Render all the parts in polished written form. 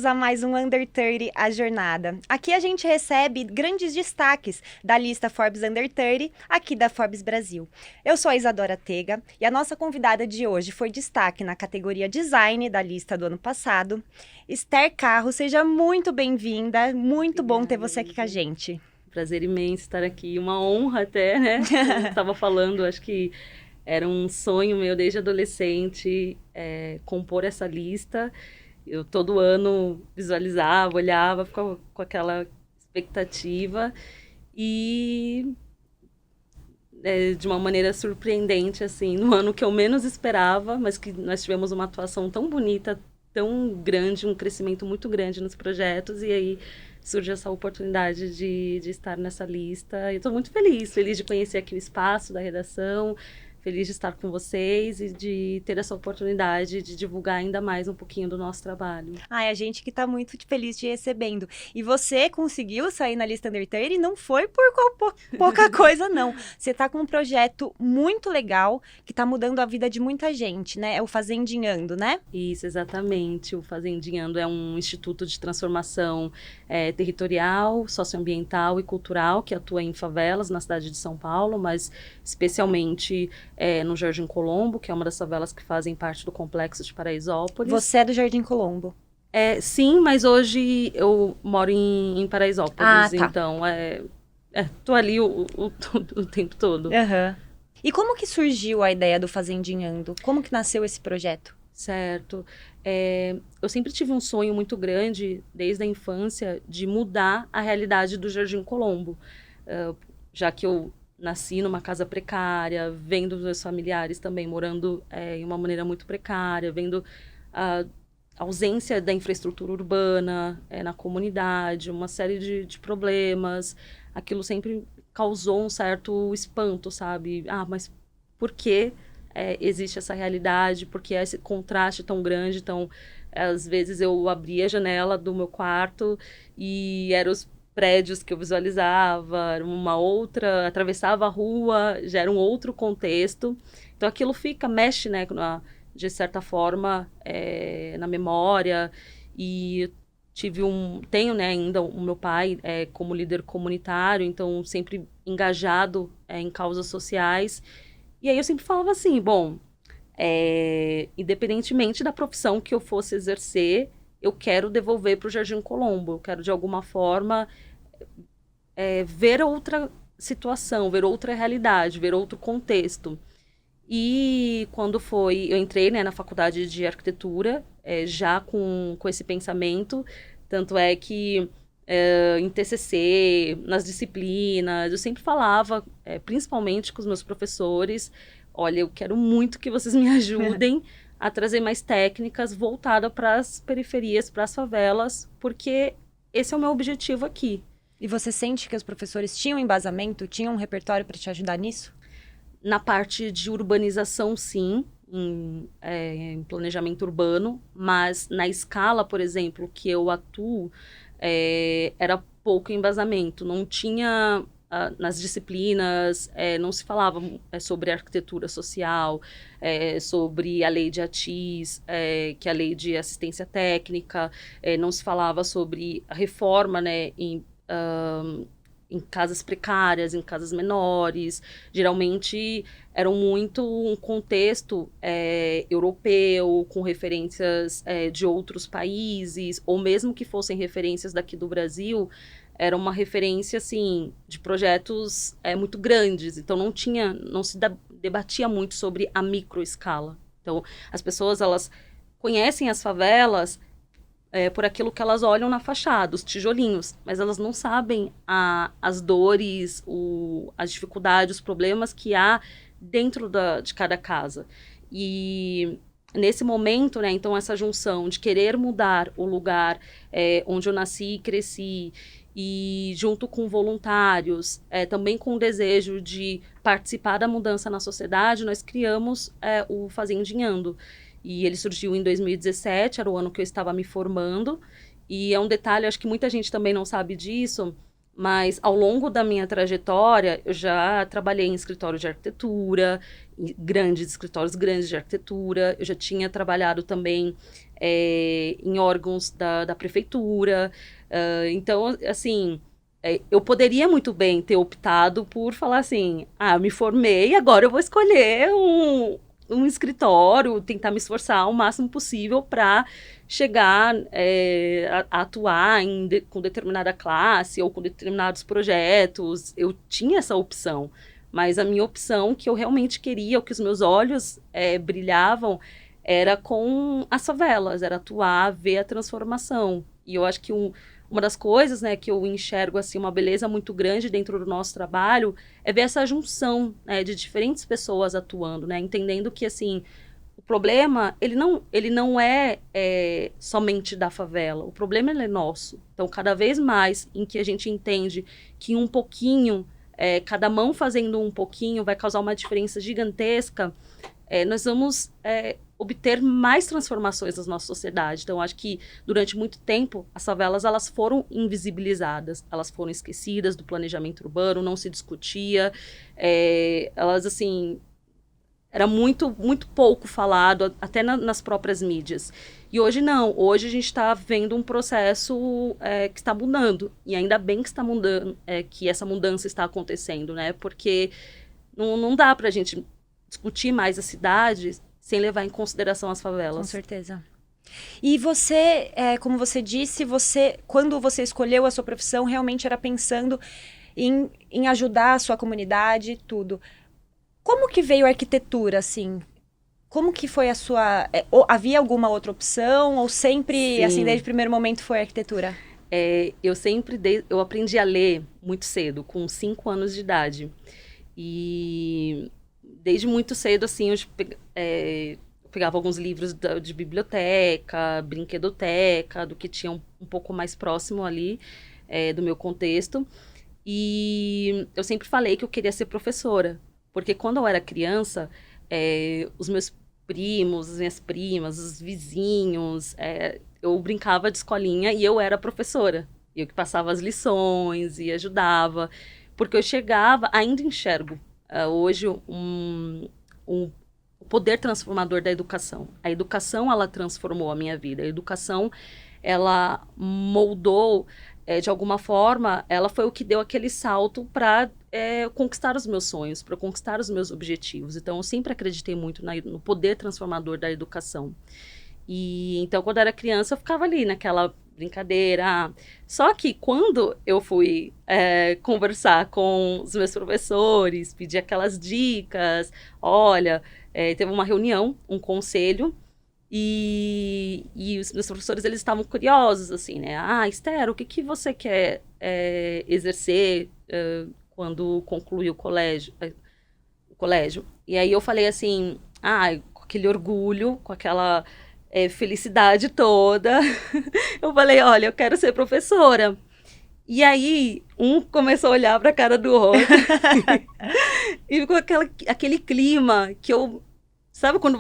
a mais um Under 30, a jornada. Aqui a gente recebe grandes destaques da lista Forbes Under 30, aqui da Forbes Brasil. Eu sou a Isadora Tega e a nossa convidada de hoje foi destaque na categoria Design da lista do ano passado. Esther Carro, seja muito bem-vinda, muito bom ter você aqui com a gente. Prazer imenso estar aqui, uma honra até, né? Como eu estava falando, acho que era um sonho meu desde adolescente compor essa lista. Eu todo ano visualizava, olhava, ficava com aquela expectativa e de uma maneira surpreendente, assim, no ano que eu menos esperava, mas que nós tivemos uma atuação tão bonita, tão grande, um crescimento muito grande nos projetos, e aí surge essa oportunidade de estar nessa lista. E estou muito feliz de conhecer aqui o espaço da redação, feliz de estar com vocês e de ter essa oportunidade de divulgar ainda mais um pouquinho do nosso trabalho. Ai, a gente que está muito feliz te recebendo. E você conseguiu sair na lista Under 30 e não foi por pouca coisa, não. Você está com um projeto muito legal que está mudando a vida de muita gente, né? É o Fazendinhando, né? Isso, exatamente. O Fazendinhando é um instituto de transformação territorial, socioambiental e cultural que atua em favelas na cidade de São Paulo, mas especialmente no Jardim Colombo, que é uma das favelas que fazem parte do complexo de Paraisópolis. Você é do Jardim Colombo? Sim, mas hoje eu moro em Paraisópolis, tá. Então tô ali o tempo todo. Uhum. E como que surgiu a ideia do Fazendinhando? Como que nasceu esse projeto? Certo. Eu sempre tive um sonho muito grande, desde a infância, de mudar a realidade do Jardim Colombo. Já que eu nasci numa casa precária, vendo os meus familiares também morando em uma maneira muito precária, vendo a ausência da infraestrutura urbana na comunidade, uma série de problemas. Aquilo sempre causou um certo espanto, sabe? Mas por que existe essa realidade? Por que esse contraste tão grande? Então, às vezes eu abria a janela do meu quarto e eram os prédios que eu visualizava, era uma outra, atravessava a rua, já era um outro contexto. Então aquilo mexe, né, de certa forma, na memória. E tenho, né, ainda o meu pai como líder comunitário, então sempre engajado em causas sociais. E aí eu sempre falava assim, bom, independentemente da profissão que eu fosse exercer, eu quero devolver para o Jardim Colombo, eu quero de alguma forma ver outra situação, ver outra realidade, ver outro contexto. E quando eu entrei, né, na faculdade de arquitetura, já com esse pensamento, tanto é que em TCC, nas disciplinas, eu sempre falava, principalmente com os meus professores, olha, eu quero muito que vocês me ajudem a trazer mais técnicas voltadas para as periferias, para as favelas, porque esse é o meu objetivo aqui. E você sente que os professores tinham embasamento, tinham um repertório para te ajudar nisso? Na parte de urbanização, sim, em planejamento urbano, mas na escala, por exemplo, que eu atuo, era pouco embasamento. Não tinha, nas disciplinas, não se falava sobre arquitetura social, sobre a lei de ATIS, que é a lei de assistência técnica, não se falava sobre a reforma, né, em casas precárias, em casas menores. Geralmente eram muito um contexto europeu, com referências de outros países, ou mesmo que fossem referências daqui do Brasil, era uma referência, assim, de projetos muito grandes. Então não se debatia muito sobre a microescala. Então as pessoas, elas conhecem as favelas por aquilo que elas olham na fachada, os tijolinhos, mas elas não sabem as dores, as dificuldades, os problemas que há dentro de cada casa. E nesse momento, né, então essa junção de querer mudar o lugar onde eu nasci e cresci, e junto com voluntários, também com o desejo de participar da mudança na sociedade, nós criamos o Fazendinhando. E ele surgiu em 2017, era o ano que eu estava me formando. E é um detalhe, acho que muita gente também não sabe disso, Mas ao longo da minha trajetória, eu já trabalhei em escritório de arquitetura, em grandes escritórios grandes de arquitetura, eu já tinha trabalhado também em órgãos da prefeitura. Então, assim, eu poderia muito bem ter optado por falar assim, me formei, agora eu vou escolher um escritório, tentar me esforçar o máximo possível para chegar a atuar com determinada classe ou com determinados projetos. Eu tinha essa opção, mas a minha opção, que eu realmente queria, o que os meus olhos brilhavam, era com as favelas, era atuar, ver a transformação. E eu acho que uma das coisas, né, que eu enxergo assim uma beleza muito grande dentro do nosso trabalho é ver essa junção, né, de diferentes pessoas atuando, né, entendendo que assim o problema ele não é somente da favela, o problema ele é nosso. Então cada vez mais em que a gente entende que um pouquinho, cada mão fazendo um pouquinho vai causar uma diferença gigantesca, nós vamos obter mais transformações na nossa sociedade. Então, acho que durante muito tempo, as favelas elas foram invisibilizadas, elas foram esquecidas do planejamento urbano, não se discutia, elas, assim, era muito, muito pouco falado, até nas próprias mídias. E hoje não, hoje a gente está vendo um processo que está mudando, e ainda bem que está mudando, que essa mudança está acontecendo, né? Porque não dá para a gente discutir mais a cidade sem levar em consideração as favelas. Com certeza. E você, como você disse, quando você escolheu a sua profissão, realmente era pensando em ajudar a sua comunidade, tudo. Como que veio a arquitetura, assim? Como que foi a sua... havia alguma outra opção? Ou sempre, Sim. assim, desde o primeiro momento foi a arquitetura? Eu aprendi a ler muito cedo, com 5 anos de idade. E desde muito cedo, assim, eu pegava alguns livros de biblioteca, brinquedoteca, do que tinha um pouco mais próximo ali do meu contexto. E eu sempre falei que eu queria ser professora, porque quando eu era criança, os meus primos, as minhas primas, os vizinhos, eu brincava de escolinha e eu era professora. Eu que passava as lições e ajudava, porque eu ainda enxergo hoje o poder transformador da educação. A educação, ela transformou a minha vida. A educação, ela moldou, de alguma forma, ela foi o que deu aquele salto para conquistar os meus sonhos, para conquistar os meus objetivos. Então, eu sempre acreditei muito no poder transformador da educação. E então, quando eu era criança, eu ficava ali naquela brincadeira. Só que quando eu fui conversar com os meus professores, pedir aquelas dicas, olha, teve uma reunião, um conselho, e os meus professores, eles estavam curiosos, assim, né? Esther, o que você quer exercer quando concluir o colégio? E aí eu falei assim, com aquele orgulho, com aquela felicidade toda, eu falei, olha, eu quero ser professora. E aí, um começou a olhar para a cara do outro, e ficou aquele clima que sabe quando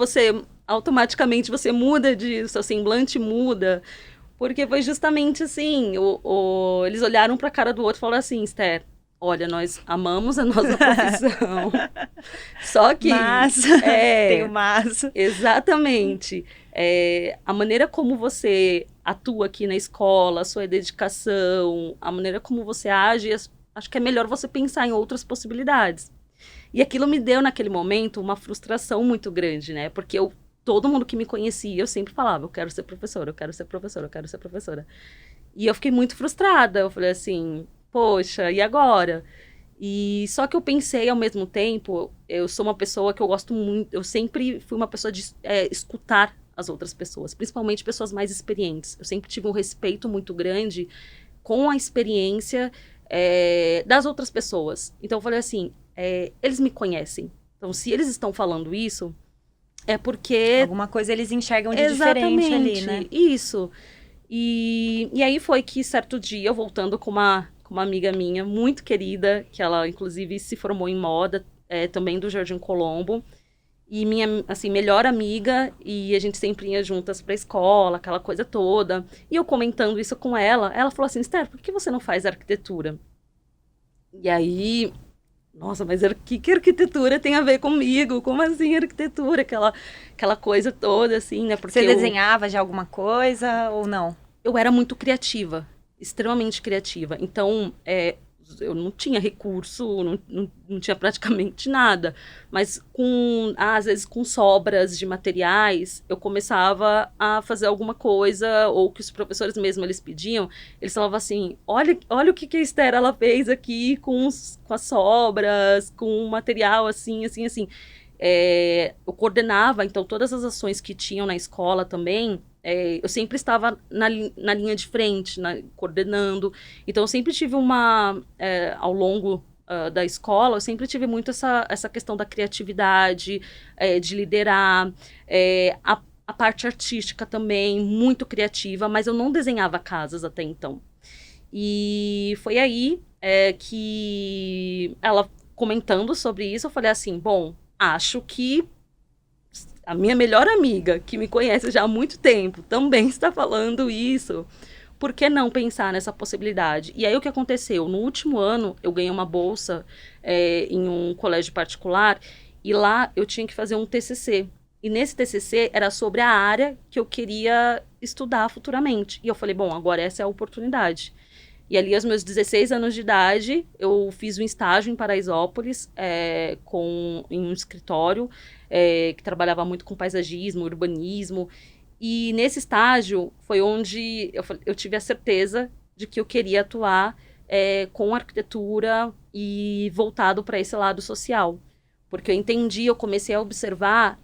automaticamente você muda o seu semblante muda? Porque foi justamente assim, eles olharam para a cara do outro e falaram assim, Esther, olha, nós amamos a nossa profissão, só que... tem o mas. Exatamente. A maneira como você atua aqui na escola, a sua dedicação, a maneira como você age, acho que é melhor você pensar em outras possibilidades. E aquilo me deu, naquele momento, uma frustração muito grande, né? Porque todo mundo que me conhecia, eu sempre falava, eu quero ser professora, eu quero ser professora, eu quero ser professora. E eu fiquei muito frustrada. Eu falei assim, poxa, e agora? E só que eu pensei, ao mesmo tempo, eu sou uma pessoa que eu gosto muito, eu sempre fui uma pessoa de escutar as outras pessoas, principalmente pessoas mais experientes. Eu sempre tive um respeito muito grande com a experiência das outras pessoas. Então eu falei assim, eles me conhecem. Então se eles estão falando isso, é porque... alguma coisa eles enxergam de diferente ali, né? Isso. E aí foi que certo dia, eu voltando com uma amiga minha muito querida, que ela inclusive se formou em moda, também do Jardim Colombo, e minha, assim, melhor amiga, e a gente sempre ia juntas pra escola, aquela coisa toda. E eu comentando isso com ela falou assim, Esther, por que você não faz arquitetura? E aí, nossa, mas o que arquitetura tem a ver comigo? Como assim arquitetura? Aquela coisa toda, assim, né? Porque Você desenhava já alguma coisa ou não? eu era muito criativa, extremamente criativa. Então, eu não tinha recurso, não tinha praticamente nada. Mas às vezes com sobras de materiais, eu começava a fazer alguma coisa, ou que os professores mesmo eles pediam, eles falavam assim, olha o que a Esther ela fez aqui com as sobras, com um material assim, assim, assim. Eu coordenava, então, todas as ações que tinham na escola também, eu sempre estava na linha de frente, coordenando. Então, eu sempre tive ao longo da escola, eu sempre tive muito essa questão da criatividade, de liderar, a parte artística também, muito criativa, mas eu não desenhava casas até então. E foi aí que ela comentando sobre isso, eu falei assim, bom, acho que a minha melhor amiga, que me conhece já há muito tempo, também está falando isso. Por que não pensar nessa possibilidade? E aí o que aconteceu? No último ano, eu ganhei uma bolsa em um colégio particular e lá eu tinha que fazer um TCC. E nesse TCC era sobre a área que eu queria estudar futuramente. E eu falei, bom, agora essa é a oportunidade. E ali, aos meus 16 anos de idade, eu fiz um estágio em Paraisópolis, em um escritório que trabalhava muito com paisagismo, urbanismo. E nesse estágio foi onde eu tive a certeza de que eu queria atuar com arquitetura e voltado para esse lado social. Porque eu comecei a observar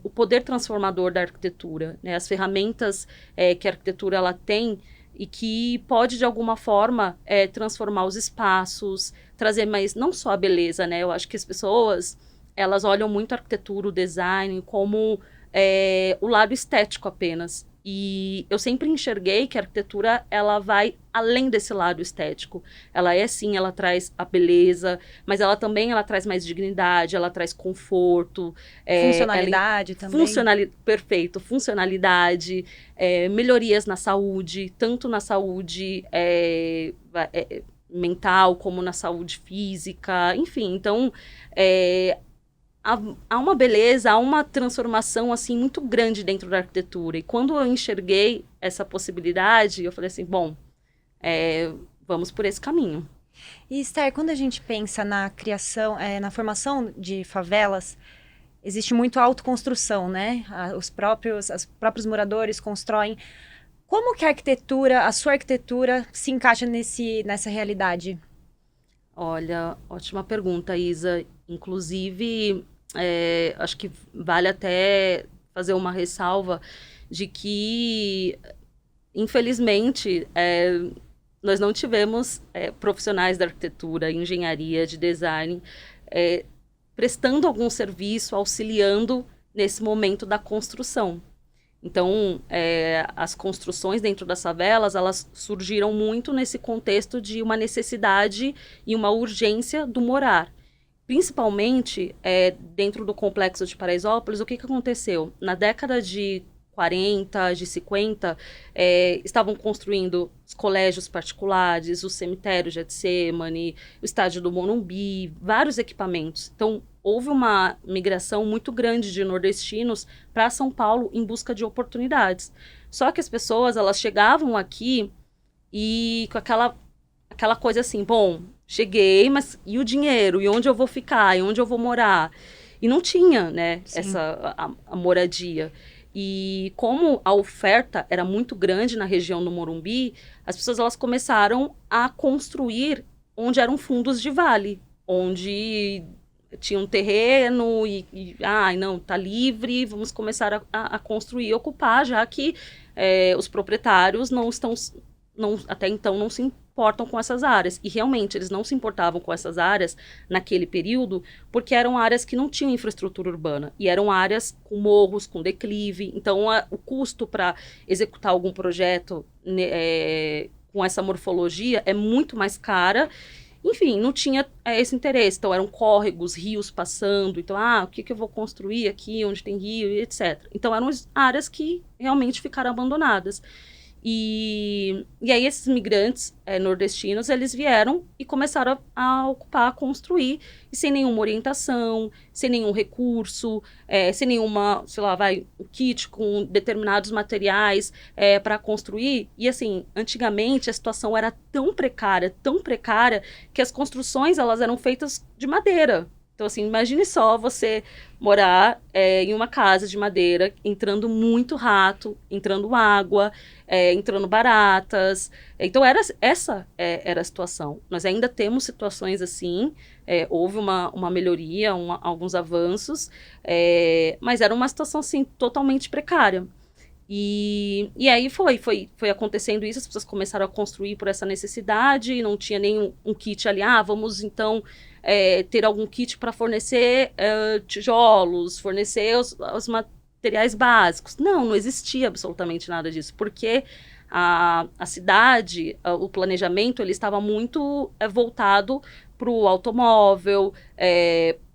o poder transformador da arquitetura, né? As ferramentas que a arquitetura ela tem e que pode, de alguma forma, transformar os espaços, trazer mais, não só a beleza, né? Eu acho que as pessoas, elas olham muito a arquitetura, o design, como o lado estético apenas. E eu sempre enxerguei que a arquitetura, ela vai além desse lado estético. Ela sim, ela traz a beleza, mas ela traz mais dignidade, ela traz conforto. Funcionalidade também. Perfeito, funcionalidade, melhorias na saúde, tanto na saúde mental como na saúde física, enfim. Então, há uma beleza, há uma transformação assim muito grande dentro da arquitetura. E quando eu enxerguei essa possibilidade, eu falei assim, bom, vamos por esse caminho. E Esther, quando a gente pensa na criação, na formação de favelas, existe muito autoconstrução, né? Os próprios moradores constroem. Como que a sua arquitetura, se encaixa nessa realidade? Olha, ótima pergunta, Isa. Inclusive, acho que vale até fazer uma ressalva de que, infelizmente, nós não tivemos profissionais da arquitetura, engenharia, de design, prestando algum serviço, auxiliando nesse momento da construção. Então, as construções dentro das favelas, elas surgiram muito nesse contexto de uma necessidade e uma urgência do morar. Principalmente, dentro do complexo de Paraisópolis, o que aconteceu? Na década de 40, de 50, estavam construindo os colégios particulares, o cemitério de Getsemane, o estádio do Morumbi, vários equipamentos. Então, houve uma migração muito grande de nordestinos para São Paulo em busca de oportunidades. Só que as pessoas, elas chegavam aqui e com aquela coisa assim, bom, cheguei, mas e o dinheiro? E onde eu vou ficar? E onde eu vou morar? E não tinha, né, a moradia. E como a oferta era muito grande na região do Morumbi, as pessoas elas começaram a construir onde eram fundos de vale, onde tinha um terreno não, tá livre, vamos começar a construir e ocupar, já que os proprietários até então não se importam com essas áreas. E realmente eles não se importavam com essas áreas naquele período, porque eram áreas que não tinham infraestrutura urbana. E eram áreas com morros, com declive. Então o custo para executar algum projeto com essa morfologia é muito mais cara. Enfim, não tinha esse interesse. Então eram córregos, rios passando. Então, o que eu vou construir aqui, onde tem rio, etc. Então eram áreas que realmente ficaram abandonadas. E aí esses migrantes nordestinos, eles vieram e começaram a ocupar, a construir, e sem nenhuma orientação, sem nenhum recurso, sem nenhuma, sei lá, um kit com determinados materiais para construir. E assim, antigamente a situação era tão precária, que as construções elas eram feitas de madeira. Então, assim, imagine só você morar em uma casa de madeira, entrando muito rato, entrando água, entrando baratas. Então, essa era a situação. Nós ainda temos situações assim, houve uma melhoria, alguns avanços, mas era uma situação, assim, totalmente precária. E aí foi acontecendo isso, as pessoas começaram a construir por essa necessidade, não tinha nem um kit ali, vamos então ter algum kit para fornecer tijolos, fornecer os materiais básicos. Não existia absolutamente nada disso, porque a cidade, o planejamento, ele estava muito voltado para o automóvel,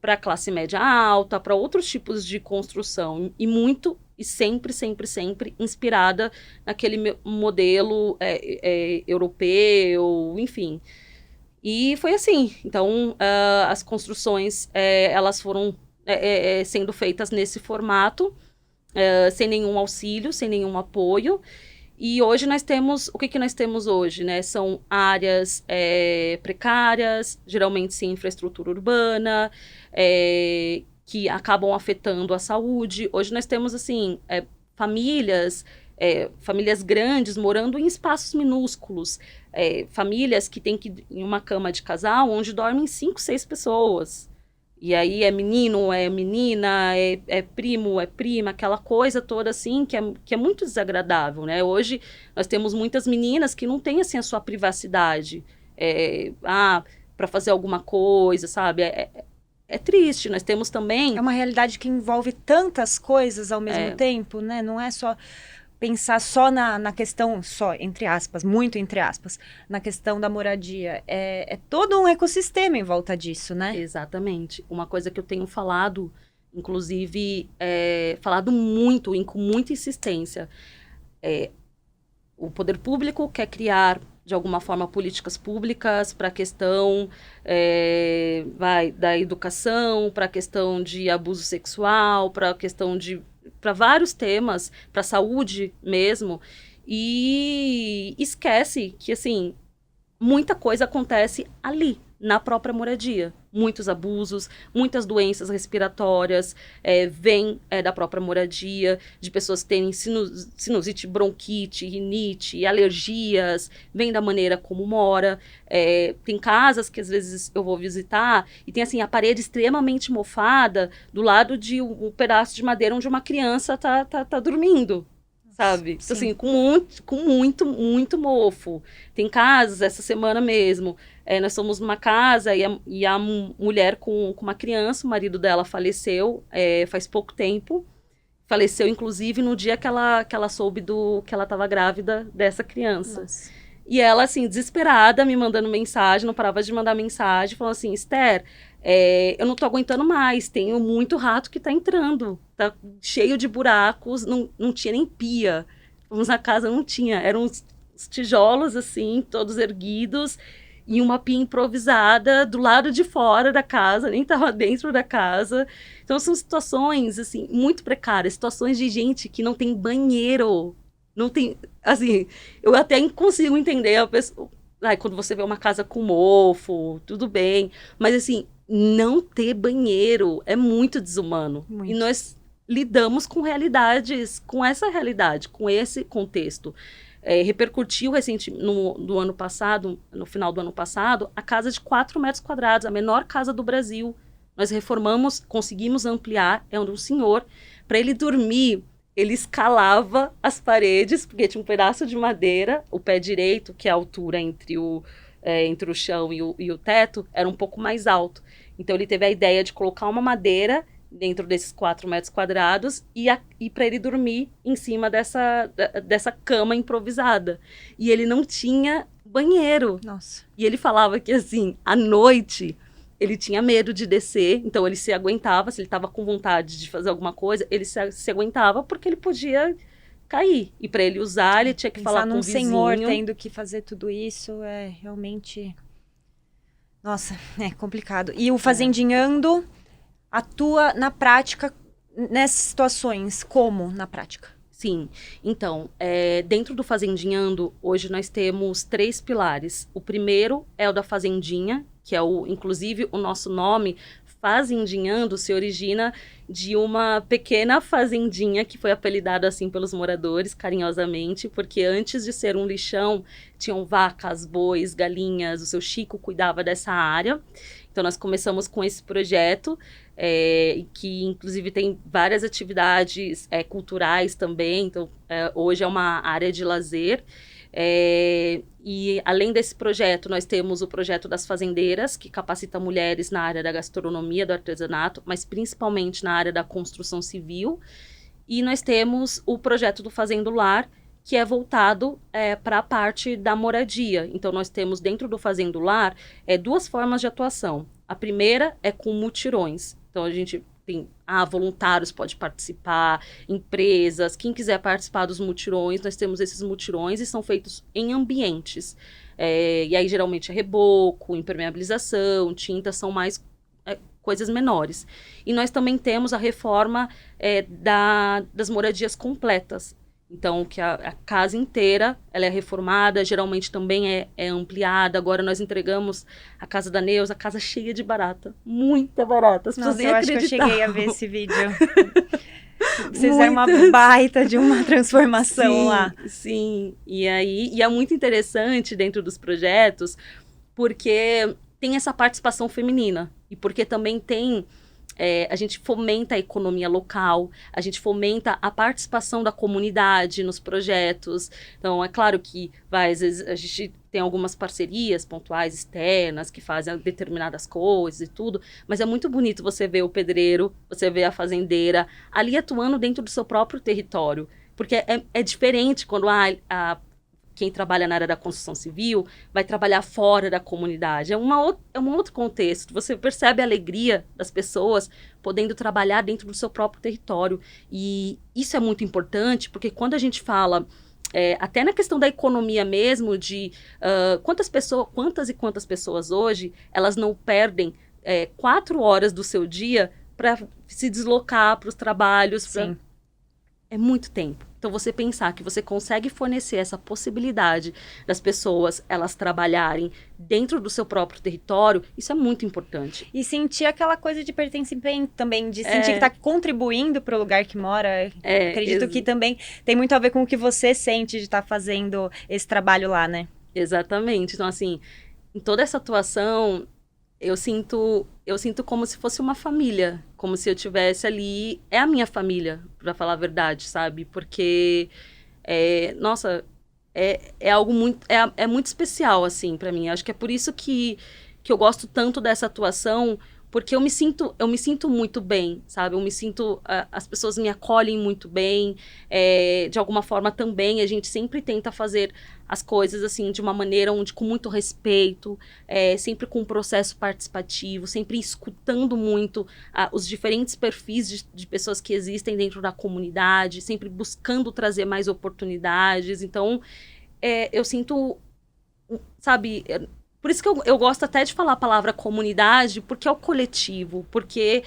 para a classe média alta, para outros tipos de construção, e sempre inspirada naquele modelo europeu, enfim. E foi assim. Então, as construções, elas foram sendo feitas nesse formato, sem nenhum auxílio, sem nenhum apoio. E hoje nós temos, o que nós temos hoje, né? São áreas precárias, geralmente sem infraestrutura urbana, que acabam afetando a saúde. Hoje nós temos, assim, famílias grandes morando em espaços minúsculos, famílias que têm que ir em uma cama de casal onde dormem 5, 6 pessoas. E aí é menino, é menina, é primo, é prima, aquela coisa toda assim que é muito desagradável, né? Hoje nós temos muitas meninas que não têm assim a sua privacidade para fazer alguma coisa, sabe? É triste. Nós temos também... É uma realidade que envolve tantas coisas ao mesmo tempo, né? Não é só pensar só na questão, só, entre aspas, muito entre aspas, na questão da moradia. É todo um ecossistema em volta disso, né? Exatamente. Uma coisa que eu tenho falado, inclusive, falado muito, com muita insistência, o poder público quer criar, de alguma forma, políticas públicas para a questão da educação, para a questão de abuso sexual, para a questão para vários temas, para a saúde mesmo, e esquece que, assim, muita coisa acontece ali, na própria moradia. Muitos abusos, muitas doenças respiratórias vêm da própria moradia, de pessoas que têm sinusite, bronquite, rinite, alergias, vem da maneira como mora. Tem casas que às vezes eu vou visitar e tem assim a parede extremamente mofada do lado de um pedaço de madeira onde uma criança tá dormindo. Sabe? Então, assim, com muito mofo. Tem casas, essa semana mesmo, nós fomos numa casa e a mulher com uma criança, o marido dela faleceu faz pouco tempo. Faleceu, inclusive, no dia que ela soube que ela estava grávida dessa criança. Nossa. E ela, assim, desesperada, me mandando mensagem, não parava de mandar mensagem, falando assim, Esther, eu não tô aguentando mais, tenho muito rato que tá entrando, tá cheio de buracos, não tinha nem pia. Fomos na casa, não tinha, eram uns tijolos, assim, todos erguidos, e uma pia improvisada do lado de fora da casa, nem tava dentro da casa. Então, são situações, assim, muito precárias, situações de gente que não tem banheiro. Não tem, assim, eu até consigo entender a pessoa, quando você vê uma casa com mofo, tudo bem, mas assim, não ter banheiro é muito desumano. Muito. E nós lidamos com realidades, com essa realidade, com esse contexto. Repercutiu no ano passado, no final do ano passado, a casa de 4 metros quadrados, a menor casa do Brasil. Nós reformamos, conseguimos ampliar, é um senhor, para ele dormir. Ele escalava as paredes, porque tinha um pedaço de madeira, o pé direito, que é a altura entre o chão e o teto, era um pouco mais alto. Então, ele teve a ideia de colocar uma madeira dentro desses 4 metros quadrados e para ele dormir em cima dessa cama improvisada. E ele não tinha banheiro. Nossa. E ele falava que, assim, à noite... ele tinha medo de descer, então ele se aguentava, se ele estava com vontade de fazer alguma coisa, ele se aguentava porque ele podia cair. E para ele usar, ele tinha que Pensar falar com num o vizinho. senhor tendo que fazer tudo isso é realmente... Nossa, é complicado. E o Fazendinhando atua na prática nessas situações. Como na prática? Sim, então, dentro do Fazendinhando, hoje nós temos 3 pilares. O primeiro é o da Fazendinha, que é inclusive o nosso nome, Fazendinhando, se origina de uma pequena fazendinha que foi apelidada assim pelos moradores, carinhosamente, porque antes de ser um lixão, tinham vacas, bois, galinhas, o seu Chico cuidava dessa área. Então, nós começamos com esse projeto, que inclusive tem várias atividades culturais também. Então, hoje é uma área de lazer. E além desse projeto, nós temos o projeto das fazendeiras, que capacita mulheres na área da gastronomia, do artesanato, mas principalmente na área da construção civil. E nós temos o projeto do Fazendo Lar, que é voltado para a parte da moradia. Então, nós temos dentro do Fazendo Lar 2 formas de atuação. A primeira é com mutirões. Então, a gente tem voluntários pode participar, empresas, quem quiser participar dos mutirões, nós temos esses mutirões e são feitos em ambientes. E aí, geralmente, é reboco, impermeabilização, tinta, são mais coisas menores. E nós também temos a reforma das moradias completas. Então, que a casa inteira ela é reformada, geralmente também é ampliada. Agora nós entregamos a casa da Neuza, a casa cheia de barata. Muita barata. As pessoas nem acreditavam. Eu acho que eu cheguei a ver esse vídeo. Vocês fizeram uma baita de uma transformação lá. Sim, e é muito interessante dentro dos projetos, porque tem essa participação feminina. E porque também tem... a gente fomenta a economia local, a gente fomenta a participação da comunidade nos projetos. Então, é claro que às vezes a gente tem algumas parcerias pontuais externas que fazem determinadas coisas e tudo, mas é muito bonito você ver o pedreiro, você ver a fazendeira ali atuando dentro do seu próprio território, porque é diferente quando quem trabalha na área da construção civil vai trabalhar fora da comunidade. É um outro contexto. Você percebe a alegria das pessoas podendo trabalhar dentro do seu próprio território. E isso é muito importante, porque quando a gente fala, até na questão da economia mesmo, de quantas e quantas pessoas hoje, elas não perdem 4 horas do seu dia para se deslocar para os trabalhos. Sim. É muito tempo. Então, você pensar que você consegue fornecer essa possibilidade das pessoas, elas trabalharem dentro do seu próprio território, isso é muito importante. E sentir aquela coisa de pertencimento também, de sentir que está contribuindo para o lugar que mora. Acredito que também tem muito a ver com o que você sente de estar fazendo esse trabalho lá, né? Exatamente. Então, assim, em toda essa atuação... Eu sinto como se fosse uma família, como se eu tivesse ali, é a minha família, para falar a verdade, sabe? Porque, nossa, é algo muito, é muito especial, assim, para mim. Acho que é por isso que eu gosto tanto dessa atuação, porque eu me sinto muito bem, sabe? As pessoas me acolhem muito bem, de alguma forma também a gente sempre tenta fazer as coisas assim de uma maneira com muito respeito, sempre com um processo participativo, sempre escutando muito os diferentes perfis de pessoas que existem dentro da comunidade, sempre buscando trazer mais oportunidades. Então, eu sinto, sabe... Por isso que eu gosto até de falar a palavra comunidade, porque é o coletivo, porque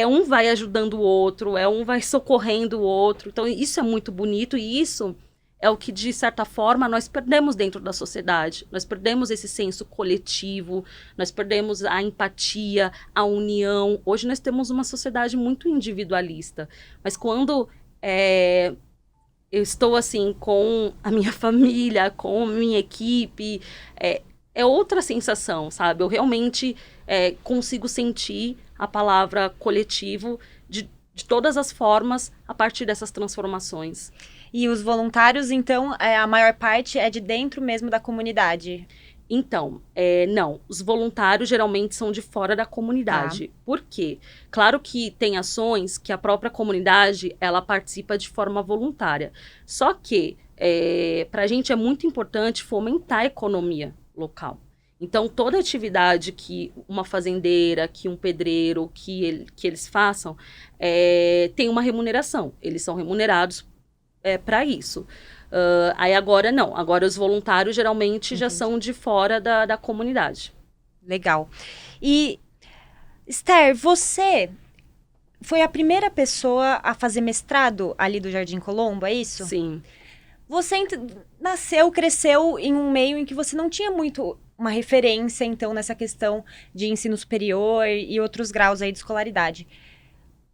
um vai ajudando o outro, um vai socorrendo o outro. Então, isso é muito bonito e isso é o que, de certa forma, nós perdemos dentro da sociedade. Nós perdemos esse senso coletivo, nós perdemos a empatia, a união. Hoje nós temos uma sociedade muito individualista. Mas quando eu estou, assim, com a minha família, com a minha equipe... É outra sensação, sabe? Eu realmente consigo sentir a palavra coletivo de todas as formas a partir dessas transformações. E os voluntários, então, a maior parte é de dentro mesmo da comunidade? Então, não. Os voluntários geralmente são de fora da comunidade. Tá. Por quê? Claro que tem ações que a própria comunidade ela participa de forma voluntária. Só que, para a gente é muito importante fomentar a economia local. Então, toda atividade que uma fazendeira, que um pedreiro, que eles façam, tem uma remuneração. Eles são remunerados para isso. Aí agora não, agora os voluntários geralmente já são de fora da comunidade. Legal. E, Esther, você foi a primeira pessoa a fazer mestrado ali do Jardim Colombo, é isso? Sim. Você nasceu, cresceu em um meio em que você não tinha muito uma referência, então, nessa questão de ensino superior e outros graus aí de escolaridade.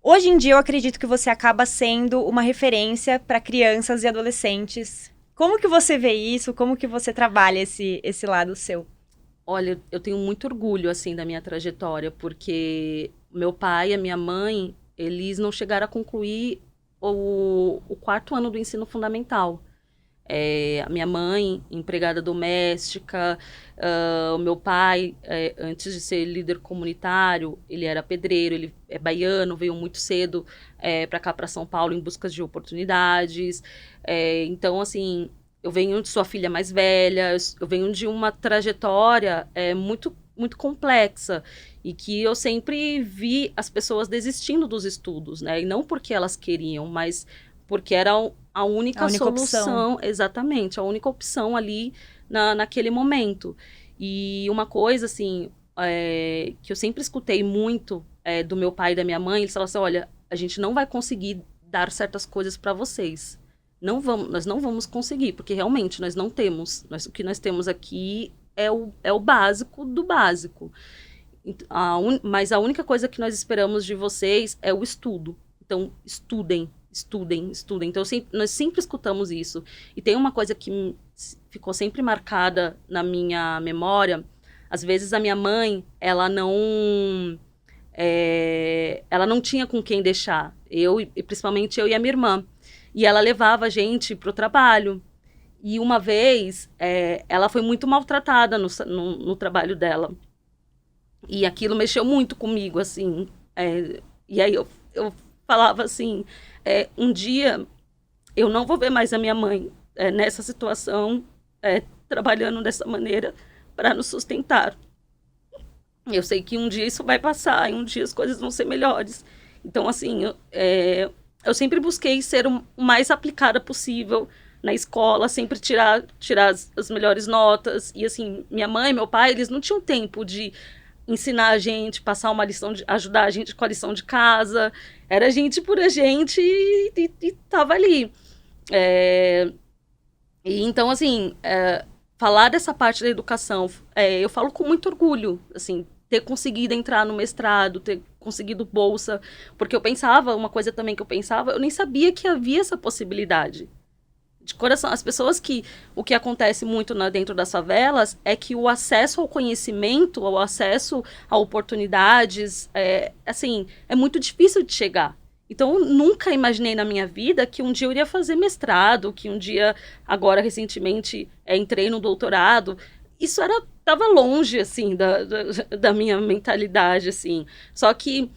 Hoje em dia, eu acredito que você acaba sendo uma referência para crianças e adolescentes. Como que você vê isso? Como que você trabalha esse lado seu? Olha, eu tenho muito orgulho, assim, da minha trajetória, porque meu pai e a minha mãe, eles não chegaram a concluir o 4º ano do ensino fundamental. A minha mãe, empregada doméstica, o meu pai, antes de ser líder comunitário, ele era pedreiro, ele é baiano, veio muito cedo para cá, para São Paulo, em busca de oportunidades. Então, assim, eu venho de sua filha mais velha, eu venho de uma trajetória muito, muito complexa e que eu sempre vi as pessoas desistindo dos estudos, né? E não porque elas queriam, mas porque era a única solução, opção. exatamente, a única opção ali naquele momento. E uma coisa, assim, que eu sempre escutei muito do meu pai e da minha mãe, eles falavam assim, olha, a gente não vai conseguir dar certas coisas para vocês. Nós não vamos conseguir, porque realmente nós não temos. O que nós temos aqui é o básico do básico. Mas a única coisa que nós esperamos de vocês é o estudo. Então, estudem. Então, nós sempre escutamos isso. E tem uma coisa que ficou sempre marcada na minha memória. Às vezes, a minha mãe, ela não tinha com quem deixar. Principalmente eu e a minha irmã. E ela levava a gente para o trabalho. E uma vez, ela foi muito maltratada no trabalho dela. E aquilo mexeu muito comigo, assim. E aí eu falava assim, um dia eu não vou ver mais a minha mãe nessa situação, trabalhando dessa maneira para nos sustentar. Eu sei que um dia isso vai passar, e um dia as coisas vão ser melhores. Então, assim, eu sempre busquei ser o mais aplicada possível na escola, sempre tirar as melhores notas. E, assim, minha mãe e meu pai, eles não tinham tempo de ensinar a gente, passar uma lição, ajudar a gente com a lição de casa. Era gente por a gente e tava ali. E então, assim, falar dessa parte da educação, eu falo com muito orgulho, assim, ter conseguido entrar no mestrado, ter conseguido bolsa, porque uma coisa também que eu pensava, eu nem sabia que havia essa possibilidade. De coração, as pessoas o que acontece muito dentro das favelas é que o acesso ao conhecimento, o acesso a oportunidades, assim, é muito difícil de chegar. Então, eu nunca imaginei na minha vida que um dia eu iria fazer mestrado, que um dia, agora, recentemente, entrei no doutorado. Isso estava longe, assim, da minha mentalidade, assim. Só que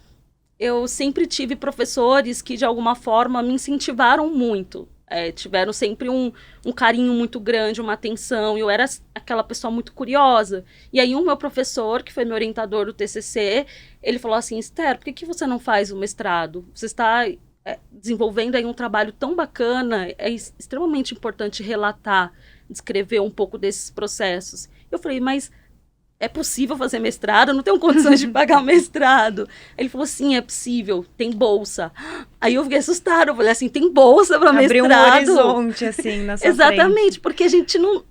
eu sempre tive professores que, de alguma forma, me incentivaram muito. Tiveram sempre um carinho muito grande, uma atenção, e eu era aquela pessoa muito curiosa. E aí, o meu professor, que foi meu orientador do TCC, ele falou assim, Esther, por que você não faz o mestrado? Você está desenvolvendo aí um trabalho tão bacana, é extremamente importante relatar, descrever um pouco desses processos. Eu falei, mas é possível fazer mestrado? Eu não tenho condições de pagar o mestrado. Ele falou, sim, é possível, tem bolsa. Aí eu fiquei assustada, eu falei assim, tem bolsa para mestrado? Abriu um horizonte, assim, na sua Exatamente, frente. porque a gente não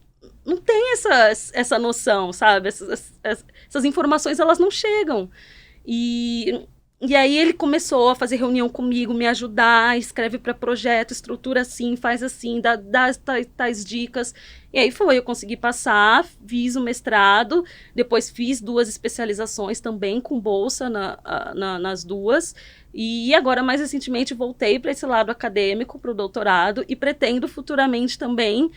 tem essa noção, sabe? Essas informações, elas não chegam. E aí ele começou a fazer reunião comigo, me ajudar, escreve para projeto, estrutura assim, faz assim, dá tais dicas. E aí eu consegui passar, fiz o mestrado, depois fiz 2 especializações também com bolsa nas 2. E agora, mais recentemente, voltei para esse lado acadêmico, para o doutorado, e pretendo futuramente também,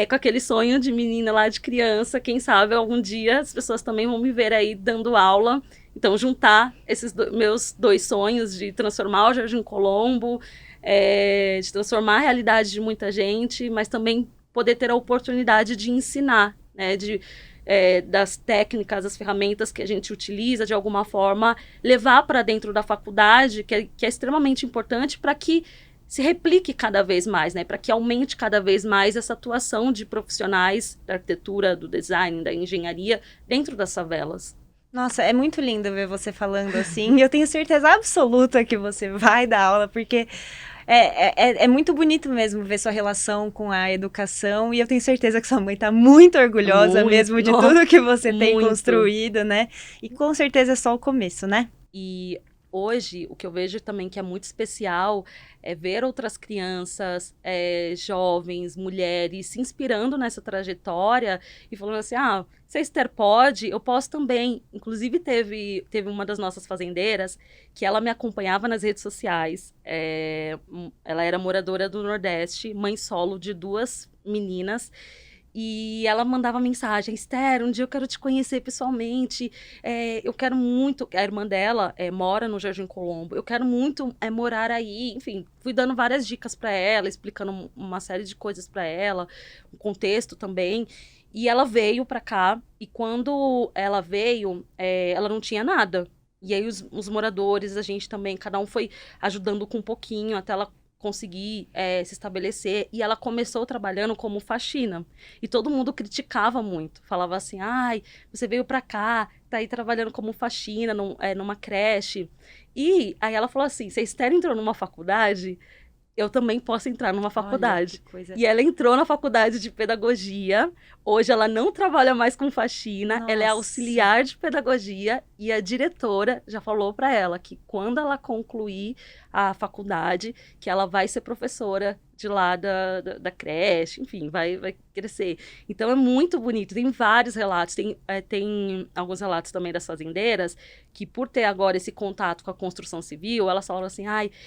com aquele sonho de menina lá de criança, quem sabe algum dia as pessoas também vão me ver aí dando aula. Então, juntar esses meus 2 sonhos de transformar o Jardim Colombo, de transformar a realidade de muita gente, mas também poder ter a oportunidade de ensinar, né, das técnicas, das ferramentas que a gente utiliza, de alguma forma, levar para dentro da faculdade, que é extremamente importante para que se replique cada vez mais, né? Para que aumente cada vez mais essa atuação de profissionais da arquitetura, do design, da engenharia dentro das favelas. Nossa, é muito lindo ver você falando assim. E eu tenho certeza absoluta que você vai dar aula, porque é muito bonito mesmo ver sua relação com a educação. E eu tenho certeza que sua mãe está muito orgulhosa mesmo de tudo que você tem construído, né? E com certeza é só o começo, né? E hoje, o que eu vejo também que é muito especial é ver outras crianças, jovens, mulheres, se inspirando nessa trajetória e falando assim, se a Esther pode, eu posso também. Inclusive, teve uma das nossas fazendeiras que ela me acompanhava nas redes sociais. Ela era moradora do Nordeste, mãe solo de 2 meninas. E ela mandava mensagem, Esther, um dia eu quero te conhecer pessoalmente, eu quero muito, a irmã dela mora no Jardim Colombo, eu quero muito morar aí, enfim, fui dando várias dicas para ela, explicando uma série de coisas para ela, o contexto também, e ela veio para cá, e quando ela veio, ela não tinha nada, e aí os moradores, a gente também, cada um foi ajudando com um pouquinho, até ela conseguir se estabelecer, e ela começou trabalhando como faxina, e todo mundo criticava muito, falava assim, você veio pra cá, tá aí trabalhando como faxina, numa creche, e aí ela falou assim, se a Esther entrou numa faculdade, eu também posso entrar numa faculdade. Olha, que coisa... E ela entrou na faculdade de pedagogia. Hoje ela não trabalha mais com faxina, ela é auxiliar de pedagogia e a diretora já falou para ela que quando ela concluir a faculdade, que ela vai ser professora de lá da creche, enfim, vai crescer. Então é muito bonito, tem vários relatos, tem alguns relatos também das fazendeiras, que por ter agora esse contato com a construção civil, elas falam assim,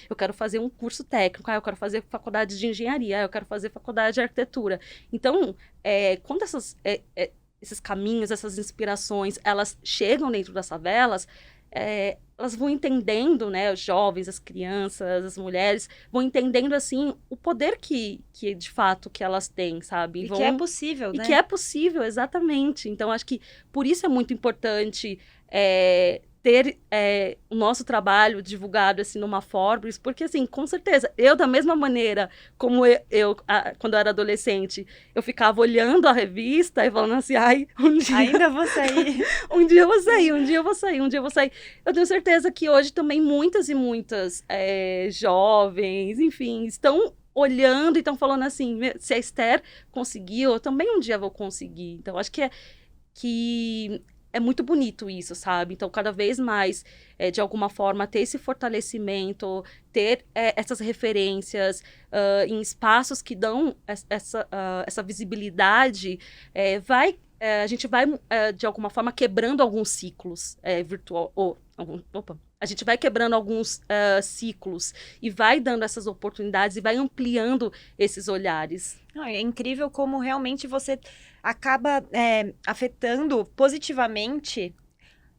eu quero fazer um curso técnico, eu quero fazer faculdade de engenharia, eu quero fazer faculdade de arquitetura. Então, quando esses caminhos, essas inspirações, elas chegam dentro das favelas, elas vão entendendo, né, os jovens, as crianças, as mulheres, vão entendendo, assim, o poder que de fato, que elas têm, sabe? Que é possível, né? E que é possível, exatamente. Então, acho que por isso é muito importante ter o nosso trabalho divulgado, assim, numa Forbes, porque, assim, com certeza, eu, da mesma maneira como quando eu era adolescente, eu ficava olhando a revista e falando assim, um dia... Ainda vou sair. um dia eu vou sair, um dia eu vou sair, um dia eu vou sair. Eu tenho certeza que hoje também muitas e muitas jovens, enfim, estão olhando e estão falando assim, se a Esther conseguiu, eu também um dia vou conseguir. Então, acho que é muito bonito isso, sabe? Então, cada vez mais, de alguma forma, ter esse fortalecimento, ter essas referências em espaços que dão essa visibilidade, a gente vai, de alguma forma, quebrando alguns ciclos virtual. A gente vai quebrando alguns ciclos e vai dando essas oportunidades e vai ampliando esses olhares. É incrível como realmente você acaba afetando positivamente,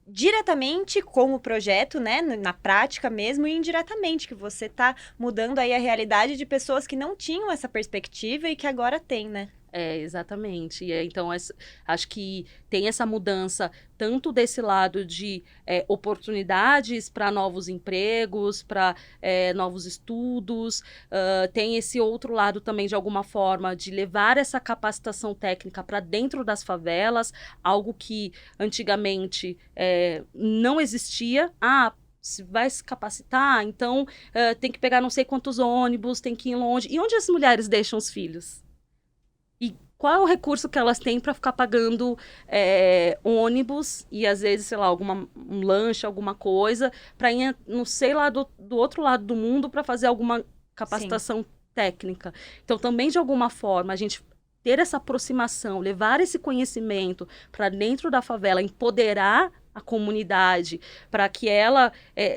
diretamente com o projeto, né, na prática mesmo, e indiretamente, que você está mudando aí a realidade de pessoas que não tinham essa perspectiva e que agora têm, né? Exatamente. Então, acho que tem essa mudança tanto desse lado de oportunidades para novos empregos, para novos estudos, tem esse outro lado também, de alguma forma, de levar essa capacitação técnica para dentro das favelas, algo que antigamente não existia. Se vai se capacitar, então tem que pegar não sei quantos ônibus, tem que ir longe. E onde as mulheres deixam os filhos? E qual é o recurso que elas têm para ficar pagando ônibus e, às vezes, sei lá, um lanche, alguma coisa, para ir, não sei, lá do outro lado do mundo para fazer alguma capacitação técnica. Então, também, de alguma forma, a gente ter essa aproximação, levar esse conhecimento para dentro da favela, empoderar a comunidade, para que ela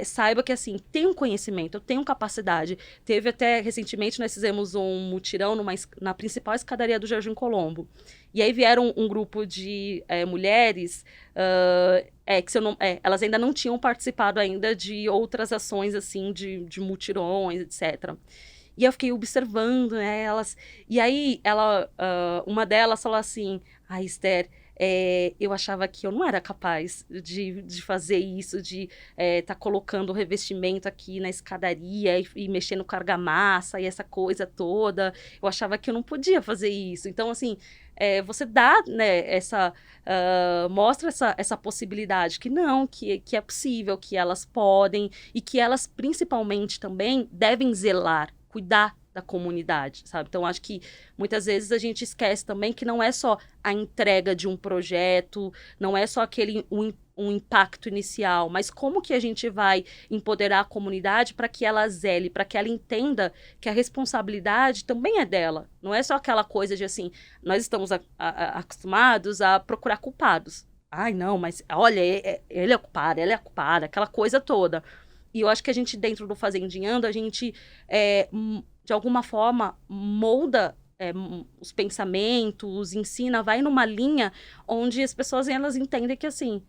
saiba que, assim, tem um conhecimento, eu tenho capacidade. Teve até, recentemente, nós fizemos um mutirão na principal escadaria do Jardim Colombo. E aí vieram um grupo de mulheres, elas ainda não tinham participado ainda de outras ações, assim, de mutirões, etc. E eu fiquei observando, né, elas... E aí, uma delas falou assim, Esther, eu achava que eu não era capaz de fazer isso, de tá colocando o revestimento aqui na escadaria e mexendo com argamassa e essa coisa toda. Eu achava que eu não podia fazer isso. Então, assim, você dá, né, mostra essa possibilidade que não, que é possível, que elas podem e que elas, principalmente, também devem zelar, cuidar da comunidade, sabe? Então, acho que muitas vezes a gente esquece também que não é só a entrega de um projeto, não é só um impacto inicial, mas como que a gente vai empoderar a comunidade para que ela zele, para que ela entenda que a responsabilidade também é dela. Não é só aquela coisa de assim, nós estamos acostumados a procurar culpados. Ai, não, mas olha, ele é culpado, ela é culpada, aquela coisa toda. E eu acho que a gente, dentro do Fazendinhando, a gente, de alguma forma, molda os pensamentos, ensina, vai numa linha onde as pessoas elas entendem que, assim,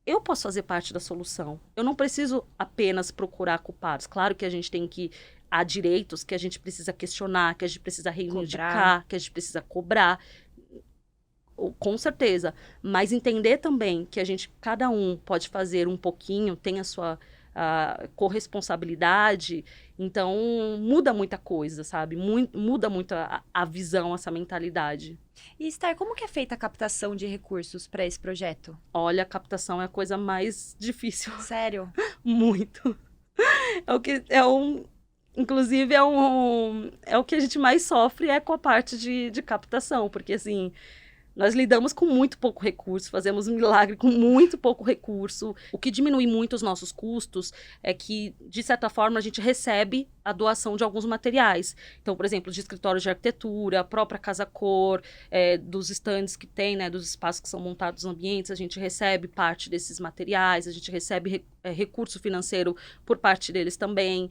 eu posso fazer parte da solução. Eu não preciso apenas procurar culpados. Claro que a gente tem que... Há direitos que a gente precisa questionar, que a gente precisa reivindicar, que a gente precisa cobrar. Com certeza. Mas entender também que cada um pode fazer um pouquinho, tem a sua corresponsabilidade, então muda muita coisa, sabe? Muda muito a visão, essa mentalidade. E, Esther, como que é feita a captação de recursos para esse projeto? Olha, a captação é a coisa mais difícil. Sério? Muito. Inclusive, é o que a gente mais sofre com a parte de captação, porque assim... Nós lidamos com muito pouco recurso, fazemos um milagre com muito pouco recurso. O que diminui muito os nossos custos é que, de certa forma, a gente recebe a doação de alguns materiais. Então, por exemplo, de escritórios de arquitetura, a própria Casa Cor, dos estandes que tem, né, dos espaços que são montados nos ambientes, a gente recebe parte desses materiais, a gente recebe recurso financeiro por parte deles também.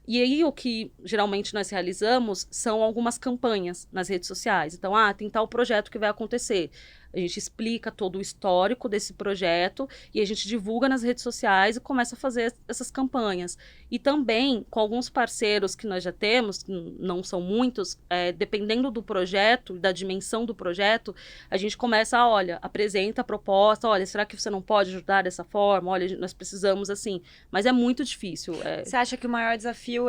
E aí, o que geralmente nós realizamos são algumas campanhas nas redes sociais. Então, tem tal projeto que vai acontecer. A gente explica todo o histórico desse projeto e a gente divulga nas redes sociais e começa a fazer essas campanhas. E também, com alguns parceiros que nós já temos, não são muitos, dependendo do projeto, da dimensão do projeto, a gente começa apresenta a proposta, olha, será que você não pode ajudar dessa forma? Olha, nós precisamos assim. Mas é muito difícil. Você acha que o maior desafio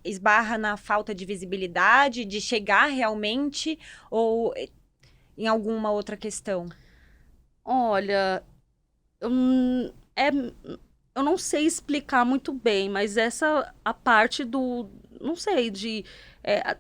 esbarra na falta de visibilidade, de chegar realmente, ou em alguma outra questão? Olha, eu não sei explicar muito bem, mas a parte não sei,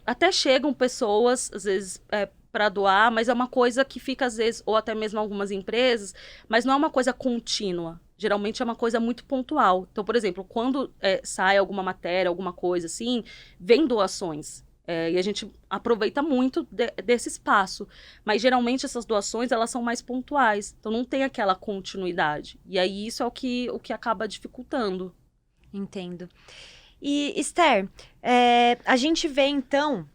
até chegam pessoas, às vezes, para doar, mas é uma coisa que fica, às vezes, ou até mesmo algumas empresas, mas não é uma coisa contínua. Geralmente é uma coisa muito pontual. Então, por exemplo, quando sai alguma matéria, alguma coisa assim, vem doações. E a gente aproveita muito desse espaço. Mas, geralmente, essas doações, elas são mais pontuais. Então, não tem aquela continuidade. E aí, isso é o que acaba dificultando. Entendo. E, Esther, a gente vê, então,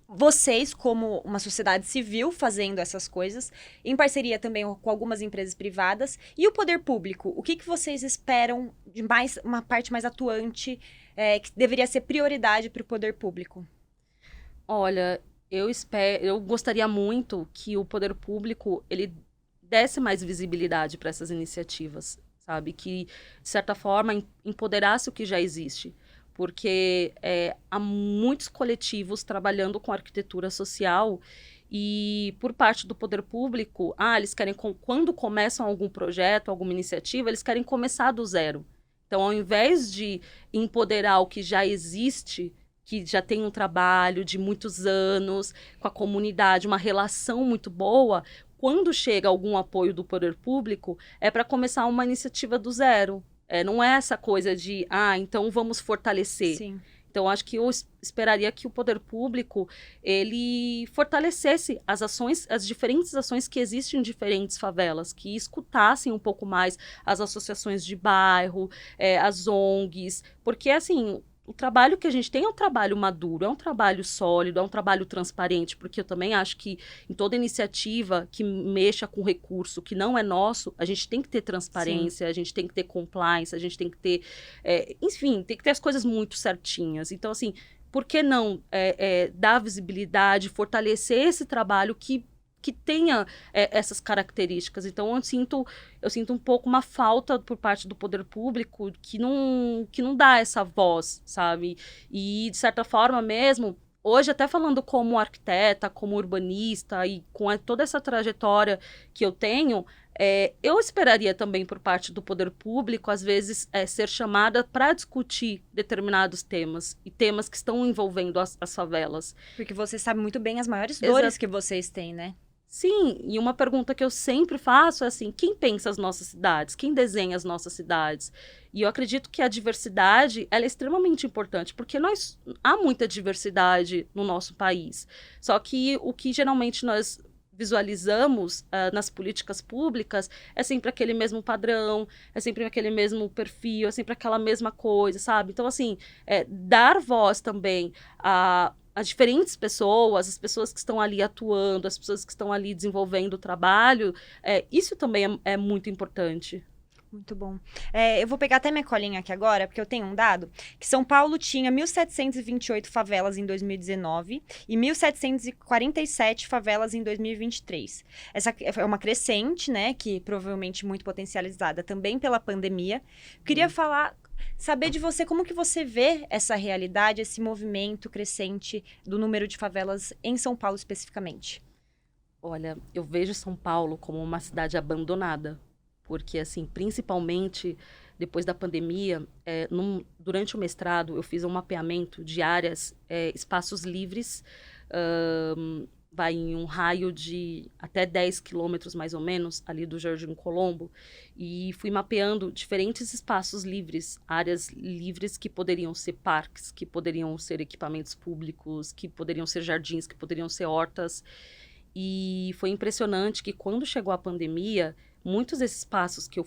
vocês, como uma sociedade civil, fazendo essas coisas, em parceria também com algumas empresas privadas. E o poder público, o que vocês esperam de uma parte mais atuante, que deveria ser prioridade para o poder público? Olha, eu gostaria muito que o poder público ele desse mais visibilidade para essas iniciativas, sabe? Que, de certa forma, empoderasse o que já existe. Porque há muitos coletivos trabalhando com arquitetura social e, por parte do poder público, eles querem, quando começam algum projeto, alguma iniciativa, eles querem começar do zero. Então, ao invés de empoderar o que já existe, que já tem um trabalho de muitos anos com a comunidade, uma relação muito boa, quando chega algum apoio do poder público, é para começar uma iniciativa do zero. Não é essa coisa de, então vamos fortalecer. Sim. Então, acho que eu esperaria que o poder público, ele fortalecesse as ações, as diferentes ações que existem em diferentes favelas, que escutassem um pouco mais as associações de bairro, as ONGs, porque, assim, o trabalho que a gente tem é um trabalho maduro, é um trabalho sólido, é um trabalho transparente, porque eu também acho que em toda iniciativa que mexa com recurso que não é nosso, a gente tem que ter transparência, Sim. A gente tem que ter compliance, a gente tem que ter, enfim, tem que ter as coisas muito certinhas. Então, assim, por que não dar visibilidade, fortalecer esse trabalho que que tenha essas características. Então, eu sinto um pouco uma falta por parte do poder público que não dá essa voz, sabe? E, de certa forma mesmo, hoje, até falando como arquiteta, como urbanista e com toda essa trajetória que eu tenho, eu esperaria também por parte do poder público, às vezes, ser chamada para discutir determinados temas e temas que estão envolvendo as favelas. Porque você sabe muito bem as maiores dores que vocês têm, né? Sim, e uma pergunta que eu sempre faço é assim, quem pensa as nossas cidades? Quem desenha as nossas cidades? E eu acredito que a diversidade, ela é extremamente importante, porque há muita diversidade no nosso país. Só que o que geralmente nós visualizamos nas políticas públicas é sempre aquele mesmo padrão, é sempre aquele mesmo perfil, é sempre aquela mesma coisa, sabe? Então, assim, dar voz também a diferentes pessoas, as pessoas que estão ali atuando, as pessoas que estão ali desenvolvendo o trabalho, isso também é muito importante. Muito bom. Eu vou pegar até minha colinha aqui agora, porque eu tenho um dado, que São Paulo tinha 1.728 favelas em 2019 e 1.747 favelas em 2023. Essa é uma crescente, né, que provavelmente muito potencializada também pela pandemia. Queria saber de você como que você vê essa realidade, esse movimento crescente do número de favelas em São Paulo especificamente. Olha, eu vejo São Paulo como uma cidade abandonada. Porque, assim, principalmente depois da pandemia, durante o mestrado, eu fiz um mapeamento de áreas, espaços livres, vai em um raio de até 10 quilômetros, mais ou menos, ali do Jardim Colombo, e fui mapeando diferentes espaços livres, áreas livres que poderiam ser parques, que poderiam ser equipamentos públicos, que poderiam ser jardins, que poderiam ser hortas. E foi impressionante que, quando chegou a pandemia, muitos desses espaços que eu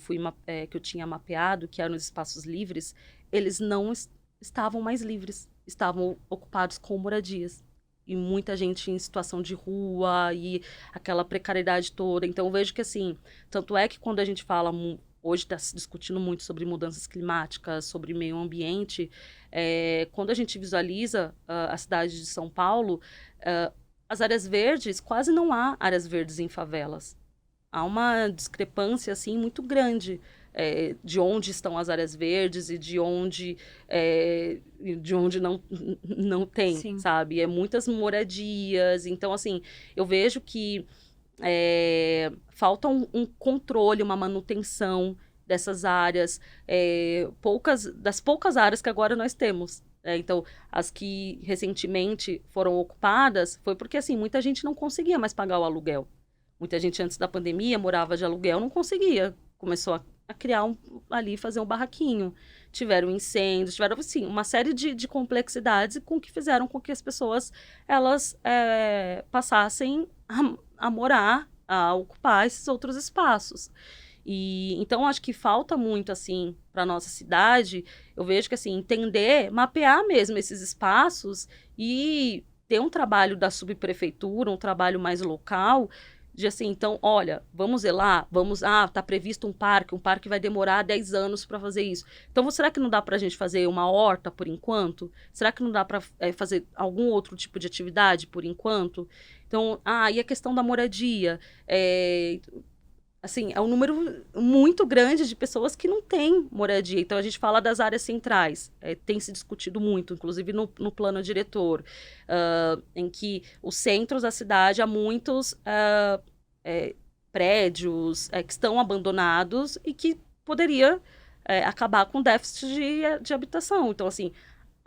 tinha mapeado, que eram os espaços livres, eles não estavam mais livres, estavam ocupados com moradias. E muita gente em situação de rua e aquela precariedade toda. Então, eu vejo que, assim, tanto é que quando a gente fala, hoje está se discutindo muito sobre mudanças climáticas, sobre meio ambiente, quando a gente visualiza a cidade de São Paulo, as áreas verdes, quase não há áreas verdes em favelas. Há uma discrepância, assim, muito grande de onde estão as áreas verdes e de onde não tem, Sim. sabe? Muitas moradias. Então, assim, eu vejo que falta um controle, uma manutenção dessas áreas, das poucas áreas que agora nós temos. Então, as que recentemente foram ocupadas foi porque, assim, muita gente não conseguia mais pagar o aluguel. Muita gente, antes da pandemia, morava de aluguel, não conseguia. Começou a criar ali, fazer um barraquinho. Tiveram incêndios, tiveram, assim, uma série de complexidades com que fizeram com que as pessoas, elas passassem a morar, a ocupar esses outros espaços. E então, acho que falta muito, assim, para a nossa cidade. Eu vejo que, assim, entender, mapear mesmo esses espaços e ter um trabalho da subprefeitura, um trabalho mais local, de assim, então, olha, vamos zelar, tá previsto um parque vai demorar 10 anos para fazer isso. Então, será que não dá para a gente fazer uma horta por enquanto? Será que não dá para fazer algum outro tipo de atividade por enquanto? Então, e a questão da moradia? Assim, é um número muito grande de pessoas que não têm moradia. Então, a gente fala das áreas centrais. Tem se discutido muito, inclusive no plano diretor, em que os centros da cidade, há muitos prédios que estão abandonados e que poderia acabar com o déficit de habitação. Então, assim,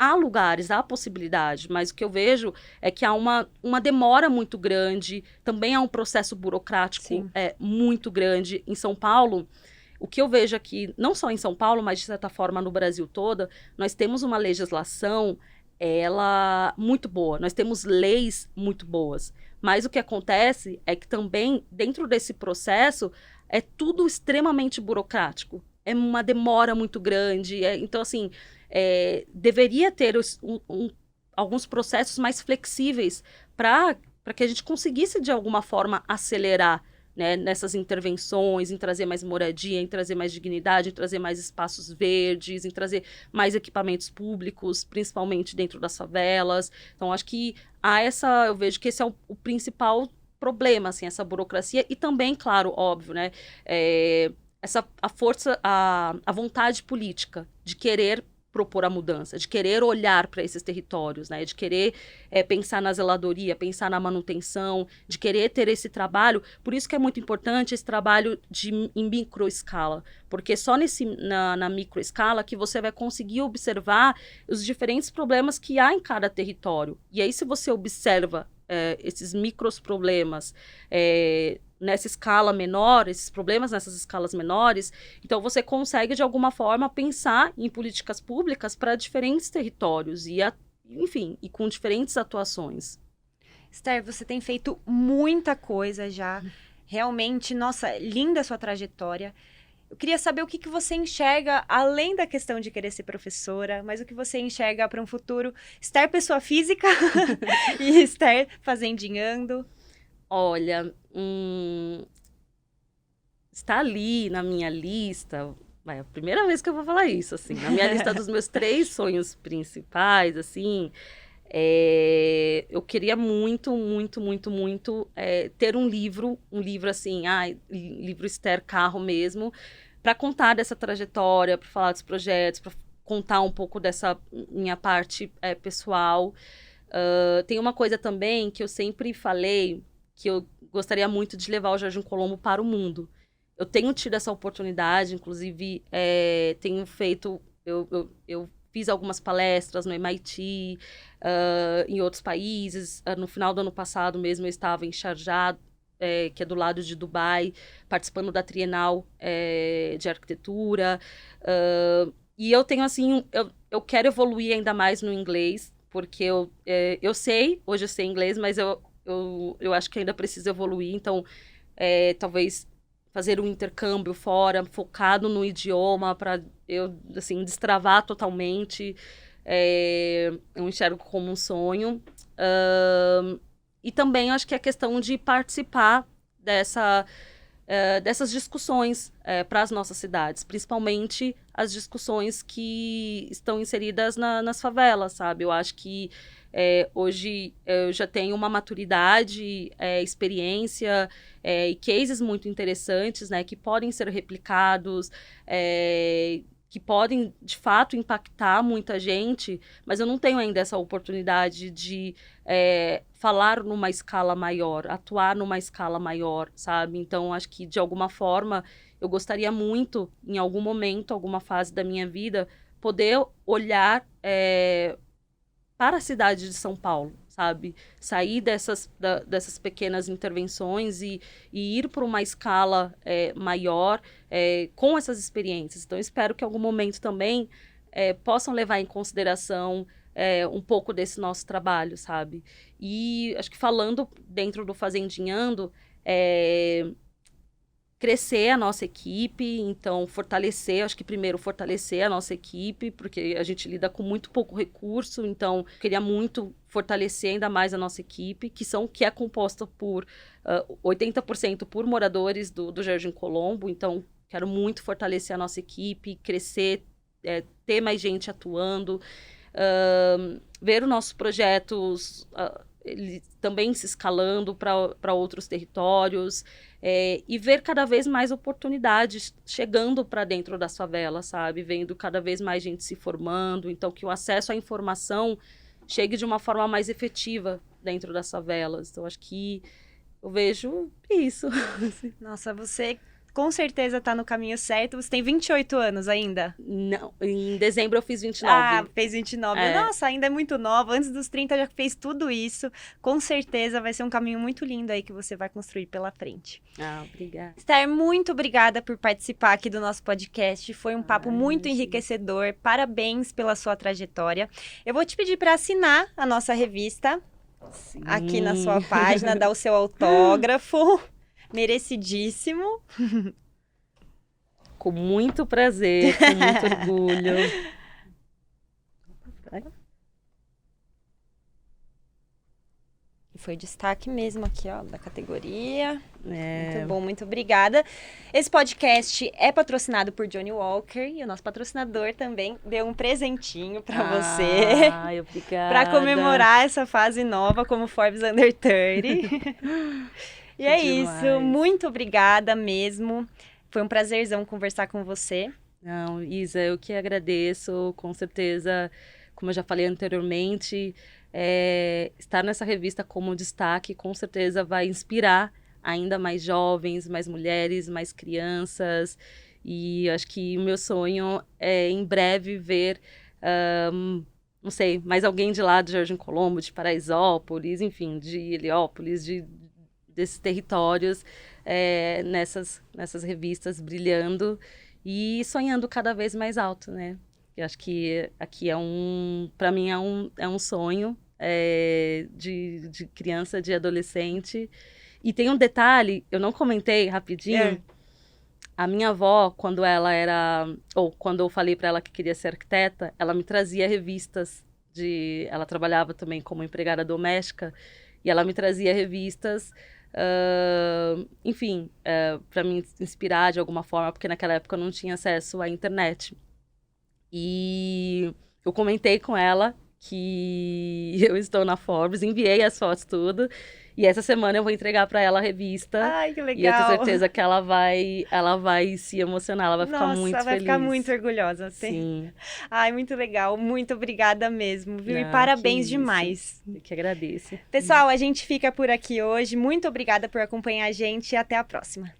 há lugares, há possibilidade, mas o que eu vejo é que há uma demora muito grande, também há um processo burocrático muito grande. Em São Paulo, o que eu vejo aqui, não só em São Paulo, mas de certa forma no Brasil todo, nós temos uma legislação, ela muito boa, nós temos leis muito boas, mas o que acontece é que também, dentro desse processo, é tudo extremamente burocrático, é uma demora muito grande, então, assim, deveria ter alguns processos mais flexíveis para que a gente conseguisse, de alguma forma, acelerar, né, nessas intervenções, em trazer mais moradia, em trazer mais dignidade, em trazer mais espaços verdes, em trazer mais equipamentos públicos, principalmente dentro das favelas. Então, acho que eu vejo que esse é o principal problema, assim, essa burocracia e também, claro, óbvio, né, a força, a vontade política de querer propor a mudança, de querer olhar para esses territórios, né, de querer pensar na zeladoria, pensar na manutenção, de querer ter esse trabalho. Por isso que é muito importante esse trabalho em microescala, porque só na microescala que você vai conseguir observar os diferentes problemas que há em cada território. E aí, se você observa esses micros problemas nessa escala menor, esses problemas nessas escalas menores, então você consegue, de alguma forma, pensar em políticas públicas para diferentes territórios enfim, e com diferentes atuações. Esther, você tem feito muita coisa já. Realmente, nossa, linda a sua trajetória. Eu queria saber o que você enxerga, além da questão de querer ser professora, mas o que você enxerga para um futuro Esther pessoa física e Esther fazendinhando. Olha, está ali na minha lista, é a primeira vez que eu vou falar isso, assim, na minha lista dos meus 3 sonhos principais, assim, eu queria muito, muito, muito, muito ter um livro assim, livro Esther Carro mesmo, para contar dessa trajetória, para falar dos projetos, para contar um pouco dessa minha parte pessoal. Tem uma coisa também que eu sempre falei, que eu gostaria muito de levar o Jardim Colombo para o mundo. Eu tenho tido essa oportunidade, inclusive tenho feito... Eu fiz algumas palestras no MIT, em outros países. No final do ano passado mesmo eu estava em Sharjah, que é do lado de Dubai, participando da Trienal de Arquitetura. E eu tenho, assim, eu quero evoluir ainda mais no inglês, porque hoje eu sei inglês, mas eu acho que ainda preciso evoluir, então talvez fazer um intercâmbio fora, focado no idioma, para eu, assim, destravar totalmente. Eu enxergo como um sonho. E também acho que a questão de participar dessas discussões para as nossas cidades, principalmente as discussões que estão inseridas nas favelas, sabe? Eu acho que hoje eu já tenho uma maturidade, experiência e cases muito interessantes, né, que podem ser replicados, que podem, de fato, impactar muita gente, mas eu não tenho ainda essa oportunidade de falar numa escala maior, atuar numa escala maior, sabe? Então, acho que, de alguma forma, eu gostaria muito, em algum momento, alguma fase da minha vida, poder olhar para a cidade de São Paulo, sabe? Sair dessas pequenas intervenções e ir para uma escala maior com essas experiências. Então, espero que em algum momento também possam levar em consideração um pouco desse nosso trabalho, sabe? E acho que falando dentro do Fazendinhando, crescer a nossa equipe, então fortalecer, acho que primeiro fortalecer a nossa equipe, porque a gente lida com muito pouco recurso, então queria muito fortalecer ainda mais a nossa equipe, que é composta por 80% por moradores do Jardim Colombo, então quero muito fortalecer a nossa equipe, crescer, ter mais gente atuando, ver os nossos projetos eles também se escalando para outros territórios, e ver cada vez mais oportunidades chegando para dentro das favelas, sabe? Vendo cada vez mais gente se formando, então que o acesso à informação chegue de uma forma mais efetiva dentro das favelas. Então, acho que eu vejo isso. Nossa, você com certeza está no caminho certo. Você tem 28 anos ainda? Não, em dezembro eu fiz 29. Ah, fez 29. Nossa, ainda é muito nova. Antes dos 30 já fez tudo isso. Com certeza vai ser um caminho muito lindo aí que você vai construir pela frente. Ah, obrigada. Esther, muito obrigada por participar aqui do nosso podcast. Foi um papo muito enriquecedor. Parabéns pela sua trajetória. Eu vou te pedir para assinar a nossa revista. Sim. Aqui na sua página, dar o seu autógrafo. Merecidíssimo. Com muito prazer, com muito orgulho. Foi destaque mesmo aqui, ó, da categoria. É. Muito bom, muito obrigada. Esse podcast é patrocinado por Johnny Walker e o nosso patrocinador também deu um presentinho para você. Ai, obrigada. Para comemorar essa fase nova como Forbes Under 30. E é demais. isso, muito obrigada mesmo. Foi um prazerzão conversar com você. Não, Isa, eu que agradeço, com certeza, como eu já falei anteriormente, estar nessa revista como destaque, com certeza vai inspirar ainda mais jovens, mais mulheres, mais crianças, e eu acho que o meu sonho é em breve ver, não sei, mais alguém de lá de Jardim Colombo, de Paraisópolis, enfim, de Heliópolis, desses territórios, nessas revistas brilhando e sonhando cada vez mais alto, né? Eu acho que aqui para mim é um sonho de criança, de adolescente. E tem um detalhe, eu não comentei rapidinho. A minha avó, quando quando eu falei para ela que queria ser arquiteta, ela me trazia revistas ela trabalhava também como empregada doméstica e ela me trazia revistas, enfim, para me inspirar de alguma forma, porque naquela época eu não tinha acesso à internet. E eu comentei com ela que eu estou na Forbes, enviei as fotos tudo, e essa semana eu vou entregar para ela a revista. Ai, que legal. E eu tenho certeza que ela vai se emocionar, ela vai ficar muito feliz. Nossa, vai ficar muito orgulhosa. Sim. Ai, muito legal, muito obrigada mesmo, viu? E Ah, parabéns que demais. Eu que agradeço. Pessoal, a gente fica por aqui hoje. Muito obrigada por acompanhar a gente e até a próxima.